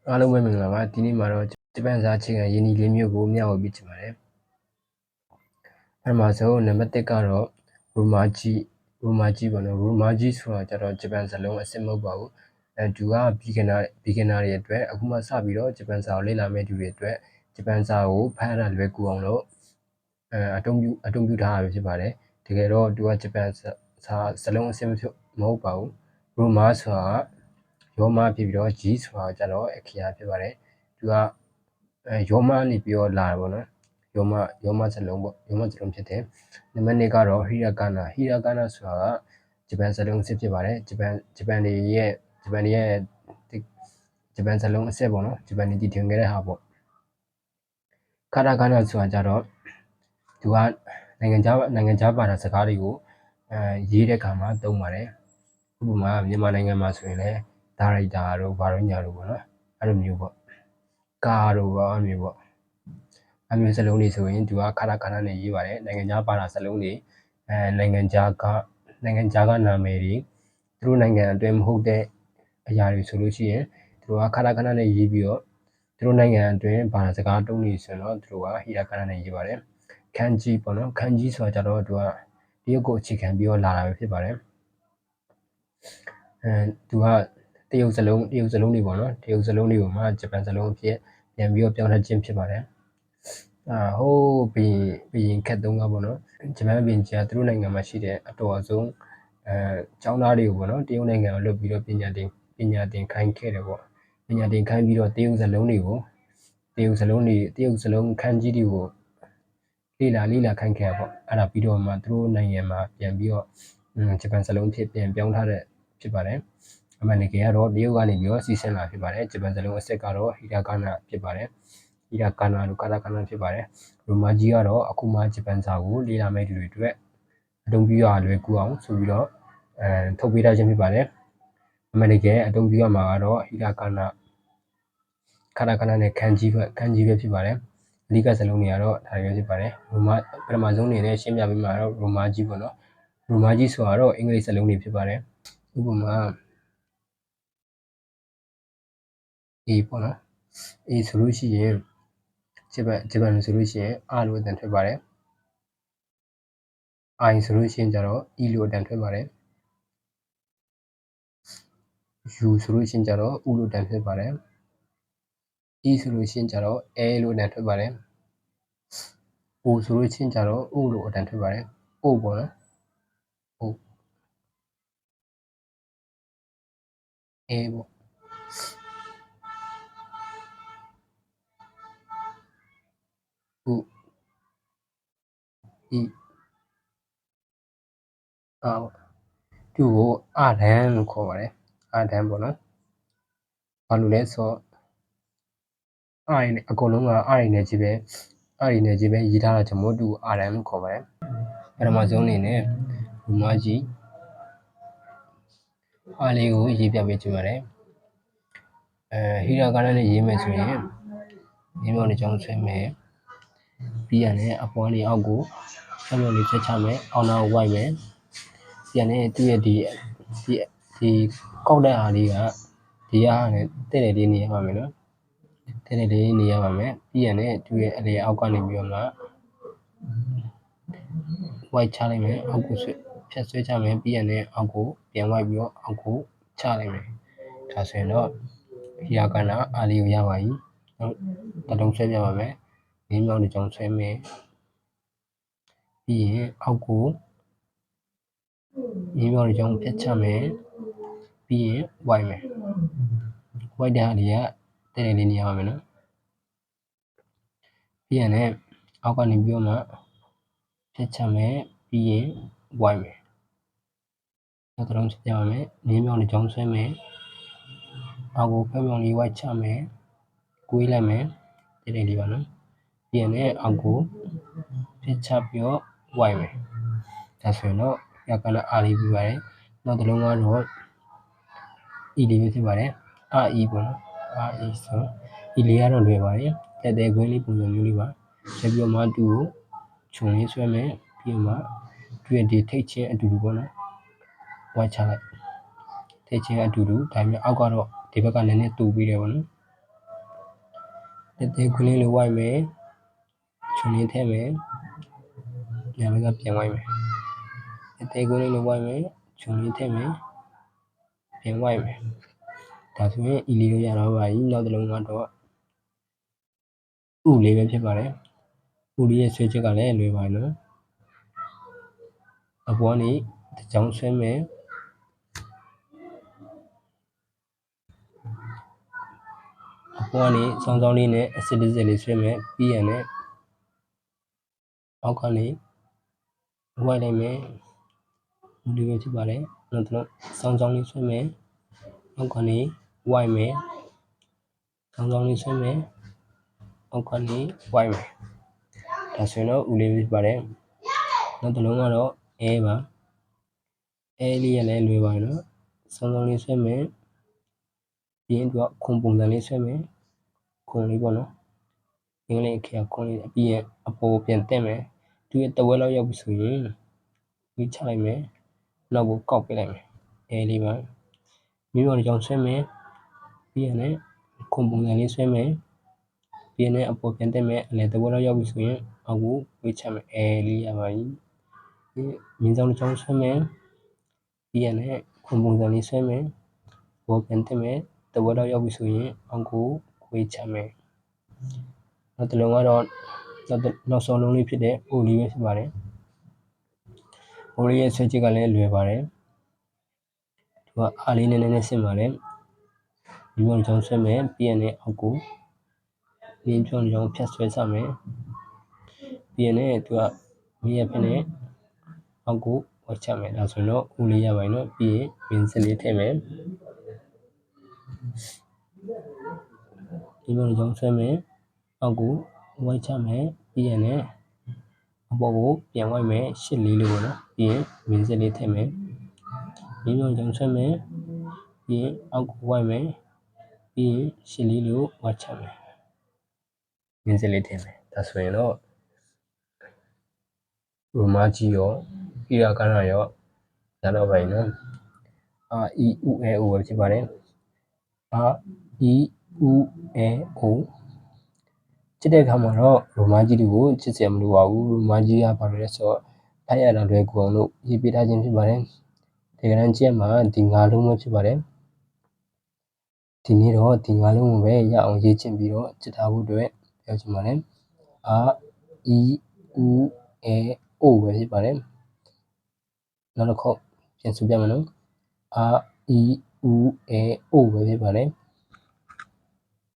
အားလုံးပဲမင်္ဂလာပါဒီနေ့မှာတော့ဂျပန်စာအခြေခံယဉ်ဤလေးမျိုးကိုမျှဝေပေးချင်ပါတယ်ပထမဆုံးနံပါတ်1ကတော့ရိုမာကြီးပေါ့နော်ရိုမာကြီးဆိုတာကျတော့ဂျပန်စလုံးအစစ်မဟုတ်ပါဘူးသူက beginner တွေအတွက်အခုမှစပြီးတော့ဂျပန်စာကိုလေ့လာမယ့်သူတွေအတွက်ဂျပန်စာကိုဖတ်ရတာလွယ်ကူအောင်လို့အတုံးပြုထားတာဖြစ်ပါတယ်တကယ်တော့သူကဂျပန်စာစလုံးအစစ်မဟုတ်ပါဘူးရိုမာဆိုတာရောမဖြစ်ပြီးတော့ G ဆိုတာကျတော့အခရာဖြစ်ပါတယ်သူကရောမနေပြီးတော့လာတယ်ပေါ့နော်ရောမစလုံးပေါ့ရောမစလုံးဖြစ်တယ်နံပါတ်2ကတော့ဟီရာကာနာဆိုတာကဂျပန်စလုံးအစစ်ဖြစ်ပါတယ်ဂျပန်တွေရဲ့ဂျပန်စလုံးအစစ်ပေါ့နော်ဂျပန်တွေတည်ထွင်ခဲ့တဲ့ဟာပေါ့ကာတာကာနာဆိုတာကျတော့သူကနိုင်ငံခြားဘာသာစကားတွေကိုရေးတဲ့အခါမှာသုံးပါတယ်ဥပမာမြန်မာနိုင်ငံမှာဆိုရင်လည်းဒါရိုက်တာတို့ဘာလို့ညာလို့ပေါ့နော်အဲ့လိုမျိုးပေါ့ကာတို့ပေါ့အဲ့လိုမျိုးပေါ့အမျိုးစလုံးတွေဆိုရင်သူကခဏခဏနဲ့ရေးပါတယ်နိုင်ငံခြားဘာသာစလုံးတွေနိုင်ငံခြားကနာမည်တွေသူတို့နိုင်ငံအတွင်းမဟုတ်တဲ့အရာတွေဆိုလို့ရှိရင်သူတို့ကခဏခဏနဲ့ရေးပြီးတော့သူတို့နိုင်ငံအတွင်းဘာသာစကားတုံးနေဆိုတော့သူတို့ကဟီရာကာနာနဲ့ရေးပါတယ်ခန်းကြီးပေါ့နော်ခန်းကြီးဆိုတာကြတော့သူကတရုတ်ကိုအခြေခံပြီးတော့လာတာပဲဖြစ်ပါတယ်သူကတရုတ်စလုံးတွေပေါ့နော်တရုတ်စလုံးတွေကိုမှဂျပန်စလုံးအဖြစ်ပြန်ပြီးတော့ပြောင်းလဲခြင်းဖြစ်ပါတယ်ဟိုးဘီရင်ခက်သုံးကပေါ့နော်ဂျပန်ဘီရင်ကြီးကသူတို့နိုင်ငံမှာရှိတဲ့အတော်အဆုံးကျောင်းသားတွေကိုပေါ့နော်တရုတ်နိုင်ငံကိုလွတ်ပြီးတော့ပညာသင်ခိုင်းခဲ့တယ်ပေါ့ပညာသင်ခိုင်းပြီးတော့တရုတ်စလုံးခန်းကြီးတွေကိုလေ့လာခိုင်းခဲ့ပေါ့အဲ့ဒါပြီးတော့မှသူတို့နိုင်ငံမှာပြန်ပြီးတော့ဂျပန်စလုံးဖြစ်ပြန်ပြောင်းထားတဲ့ဖြစ်ပါတယ်အမှန်တကယ်ကတော့တရုတ်ကနေပြီးတော့စီစဉ်လာဖြစ်ပါတယ်ဂျပန်စလုံးအစစ်ကတော့ဟီရာကာနာဖြစ်ပါတယ်ဟီရာကာနာတို့ကာတာကာနာဖြစ်ပါတယ်ရိုမာကြီးကတော့အခုမှဂျပန်စာကိုလေ့လာမယ့်သူတွေအတွက်အသုံးပြုရလွယ်ကူအောင်ဆိုပြီးတော့ထုတ်ပေးထားခြင်းဖြစ်ပါတယ်အမှန်တကယ်အသုံးပြုရမှာကတော့ဟီရာကာနာကာတာကာနာနဲ့ခန်းကြီးပဲဖြစ်ပါတယ်အဓိကစလုံးတွေကတော့ဒါတွေပဲဖြစ်ပါတယ်ရိုမာပထမဆုံးအနေနဲ့ရှင်းပြပေးမှာတော့ရိုမာကြီးပေါ့နော်ရိုမာကြီးဆိုတာတော့အင်္ဂလိပ်စလုံးတွေဖြစ်ပါတယ်ဥပမာ A ပေါ့နော် A ဆိုလို့ရှိရင်ဂျပန်ဆိုလို့ရှိရင် R လို့အတန်ထွက်ပါတယ် I ဆိုလို့ရှိရင်ကျတော့ E လို့အတန်ထွက်ပါတယ် U ဆိုလို့ရှိရင်ကျတော့ U လို့အတန်ထွက်ပါတယ် E ဆိုလို့ရှိရင်ကျတော့ A လို့အတန်ထွက်ပါတယ် O ဆိုလို့ရှိရင်ကျတော့ O လို့အတန်ထွက်ပါတယ် O ပေါ့နော် O A ပေါ့U E သူ့ကိုအဒန်လို့ခေါ်ပါတယ်အဒန်ပေါ့နော်ဘာလို့လဲဆိုတော့အကုန်လုံးကအရည်နဲ့ကြီးပဲရေးထားတာကြောင့်မို့သူ့ကိုအဒန်လို့ခေါ်ပါတယ်ပထမဆုံးအနေနဲ့ရိုမာကြီးအားလေးကိုရေးပြပေးချင်ပါတယ်ဟီရာကာနာနဲ့ရေးမယ်ဆိုရင်မြေမြောက်တစ်ကြောင်းဆွဲမယ်ပြီးရတယ်အပေါ်ကနေအောက်ကိုဆက်လို့လေးဆက်ချမယ်အောက်နောက်ဝိုက်မယ်ပြီးရတယ်သူ့ရဲ့ဒီကောက်တဲ့အားလေးကဒီအားနဲ့တဲ့တဲ့လေးနေရပါမယ်နော်တဲ့တဲ့လေးနေရပါမယ်ပြီးရတယ်သူ့ရဲ့အလေအောက်ကနေပြီးတော့မှဝိုက်ချလိုက်မယ်အောက်ကိုဖြတ်ဆွဲချမယ်ပြီးရတယ်အောက်ကိုပြန်ဝိုက်ပြီးတော့အောက်ကိုချလိုက်မယ်ဒါဆိုရင်တော့ဟီရာကာနာအားလေးကိုရပါပြီတလုံးဆွဲပြပါမယ်မြေမြောက်တစ်ကြောင်းဆွဲမယ်ပြီးရင်အောက်ကိုမြေမြောက်တစ်ကြောင်းဖြတ်ချမယ်ပြီးရင်ဝိုက်မယ်ဝိုက်တဲ့အားလေးကတဲ့တဲ့လေးနေရပါမယ်နော်ပြီးရင်အောက်ကနေပြီးတော့မှဖြတ်ချမယ်ပြီးရင်ဝိုက်မယ်နောက်တစ်လုံးဆွဲပြပါမယ်မြေမြောက်တစ်ကြောင်းဆွဲမယ်အောက်ကိုဖက်မြောင်လေးဝိုက်ချမယ်ကွေးလိုက်မယ်တဲ့တဲ့လေးပါနော်ပြီးရင်အောက်ကိုဖြတ်ချပြီးတော့ဝိုက်မယ်ဒါဆိုရင်တော့ရကနာအားလေးပြီးပါတယ်နောက်တစ်လုံးကတော့ E လေးပဲဖြစ်ပါတယ် RE ပေါ့နော် RE ဆို E လေးကတော့လွယ်ပါတယ်တက်တဲ့ခွင်းလေးပုံစံမျိုးလေးပါဆက်ပြီးတော့မှသူ့ကိုခြုံလေးဆွဲမယ်ပြီးတော့မှသူ့ရဲ့ဒီထိတ်ချင်းအတူတူပေါ့နော်ဝိုက်ချလိုက်ထိတ်ချင်းအတူတူဒါပေမဲ့အောက်ကတော့ဒီဘက်ကနည်းနည်းတူပြီးတယ်ပေါ့နော် တဲ့ခွလေးလိုဝိုက်မယ်ချုံလေးထည့်မယ်ညာဘက်ကပြန်ဝိုက်မယ်တဲ့ခွလေးလိုဝိုက်မယ်ချုံလေးထည့်မယ်ပြန်ဝိုက်မယ်ဒါဆိုရင်ဤလေးလိုရတော့ပါပြီနောက်တစ်လုံးကတော့ဥလေးပဲဖြစ်ပါတယ်ဥလေးရဲ့ဆွဲချက်ကလည်းလွယ်ပါနော်အပေါ်ကနေတစ်ချောင်းဆွဲမယ်အပေါ်ကနေစောင်းစောင်းလေးနဲ့အစစ်တစ်စစ်လေးဆွဲမယ်ပြီးရင်လည်းအောက်ကနေဝိုက်လိုက်မယ်ဥလေးပဲဖြစ်ပါတယ်နောက်တစ်လုံးစောင်းစောင်းလေးဆွဲမယ်အောက်ကနေဝိုက်မယ်စောင်းစောင်းလေးဆွဲမယ်အောက်ကနေဝိုက်မယ်ဒါဆိုရင်တော့ဥလေးပဲဖြစ်ပါတယ်နောက်တစ်လုံးကတော့အဲပါအဲလေးရလည်းလွယ်ပါနော်စောင်းစောင်းလေးဆွဲမယ်ပြီးရင်တော့ခုံပုံစံလေးဆွဲမယ်ခုံလေးပေါ့နော်အင်္ဂလိပ်အခါခုံလေးပြီးရင်အပေါ်ပြန်တက်မယ်သူရဲ့တဝက်လောက်ရောက်ပြီဆိုရင်ဒီချလိုက်မယ်နောက်ကိုကောက်ပေးလိုက်မယ်အဲလေးပါမိမောင်ကြောင်ဆွဲမယ်ပြီးရင်လည်းခုံပုံစံလေးဆွဲမယ်ပြီးရင်လည်းအပေါ်ပြန်တက်မယ်အလဲတဝက်လောက်ရောက်ပြီဆိုရင်အောက်ကိုဝေးချမယ်အဲလေးရပါပြီမြင်းဆောင်တစ်ချောင်းဆွဲမယ်ပြီးရင်လည်းခုံပုံစံလေးဆွဲမယ်ပေါ်ပြန်တက်မယ်တဝက်လောက်ရောက်ပြီဆိုရင်အောက်ကိုဝေးချမယ်နောက်တစ်လုံးကတော့နောက်ဆုံးလုံးလေးဖြစ်တဲ့အိုလေးပဲဖြစ်ပါတယ်အိုလေးရဲ့ဆွဲချက်ကလည်းလွယ်ပါတယ်သူကအားလေးနည်းနည်းဆင်ပါတယ်ဒီလိုကြောင်းဆွဲမယ်ပြီးရင်လည်းအောက်ကိုရင်းဖြုံကြောင်းဖြတ်ဆွဲစမယ်ပြီးရင်လည်းသူကမရဖက်နဲ့အောက်ကိုဝတ်ချမယ်ဒါဆိုတော့အိုလေးရပါရင်တော့ပြီးရင်ပင်စလေးထည့်မယ်ဒီလိုကြောင်းဆွဲမယ်အောက်ကိုဝိုက်ချမယ်ပြီးရင်လည်းအပေါ်ကိုပြန်ဝိုက်မယ်ရှစ်လေးလို့ပေါ့နော်ပြီးရင်ဝင်းစလေးထည့်မယ်ဒီလိုကြောင်းဆွဲမယ်ပြီးရင်အောက်ကိုဝိုက်မယ်ပြီးရင်ရှစ်လေးလို့ဝါချမယ်ဝင်းစလေးထည့်မယ်ဒါဆိုရင်တော့ရိုမာကြီးရောဣရာကနာရောရတော့ပါရင်နော်အာအီဥအဲအိုပဲဖြစ်ပါတယ်အာအီဥအဲအိုချစ်တဲ့အခါမှာတော့ရိုမာကြီးတွေကိုချစ်စရာမလိုပါဘူးရိုမာကြီးကဘာလို့လဲဆိုတော့ဖိုက်ရတာလွယ်ကူအောင်လို့ရေးပေးထားခြင်းဖြစ်ပါတယ်ဒီကနေ့ကြည့်မှာဒီ၅လုံးပဲဖြစ်ပါတယ်ဒီနေ့တော့ဒီ၅လုံးကိုပဲရအောင်ရေးချင်ပြီးတော့ချစ်ထားဖို့အတွက်ပြောချင်ပါတယ်အာအီဥအဲအိုပဲဖြစ်ပါတယ်နောက်တစ်ခေါက်ပြန်ဆိုပြမယ်နော်အာအီဥအဲအိုပဲဖြစ်ပါတယ်